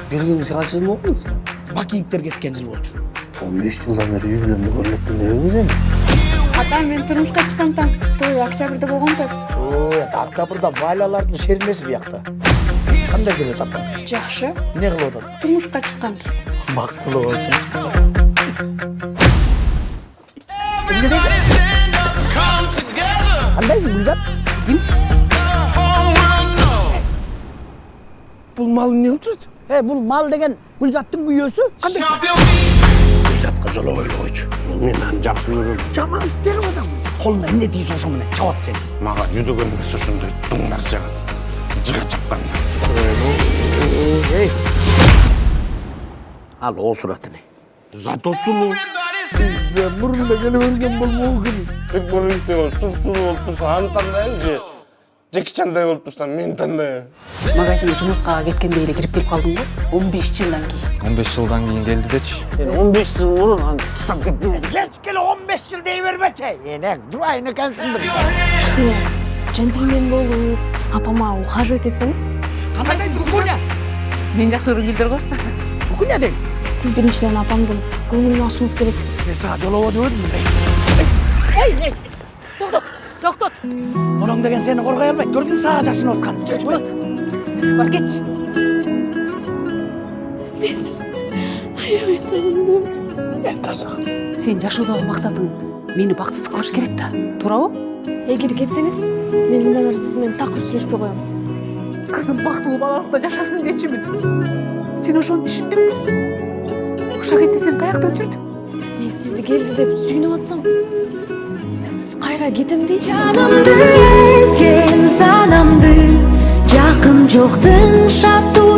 Келгениңизге канча жыл болду? Бакиевдер кеткен жыл болчу. 15 жылдан бeri үй бүлөмдү көрмөктүн небеңиз эми? Атам мен турмушка чыккандан той октябрда болгон да. Октябрда Валялардын шермеси биякта. Кандай жүрөт апа? Жакшы. Не кылып атат? Турмушка чыккан. Бактылуу болсун. Кандай Гүлзат? Билсиз. Бул мал эмне кылып жүрөт? Бул мал деген Гүлзаттын күйөөсү. Кандай? Гүлзатка жоло ойлогойчу. Мен аны жакшы көрөм. Жаман істер адам. Колуна эмне тийсе ошо менен чабат сени. Мага жүдөгөн эмес ошондой тыңдар жагат. Жыга чапканда. Ал осуратыны. Зато сулуу. Мурунда келип өлгөн болмогу керек. Бек бурунтуу сулуу болуп турса аны тандайм же Жеки Чандай болуп турса мен тандайм. Магазинге жумурткага кеткенде эле кирип келип калдың го? 15 жылдан кийин. 15 жылдан кийин келди дечи. 15 жыл мурун аны тыштап кетти. Кечкеле 15 жыл дей бербечи. Эне дурайын экенсиң бир. Джентльмен болуп, апама ухаживать этсеңиз. Кандайсың Кукуня? Мен жакшы көргөн келдир го. Кукуня дейм. Сиз биринчиден апамдын көңүлүн алышыңыз керек. Мен сага жолобо дебедимби? Токтот. Муның деген сени коргой албайт. Көрдүң сага жашынып аткан. Бар кетчи. Мен сизди аябай сагындым. Мен да сагындым. Сен жашоодогу максатың мени бактысыз кылыш керек да. Туурабы? Эгер кетсеңиз, мен мындан ары сиз менен так сүйлөшпөй коем. Кызым бактылуу балалыкта жашасын дечимин. Сен ошону түшүндүңбү? Ошол кезде сен каякта жүрдүң? Мен сизди келди деп сүйүнүп атсам, сиз кайра кетем дейсиз. Жанымды ezген санамды, жақын жоқтың шапту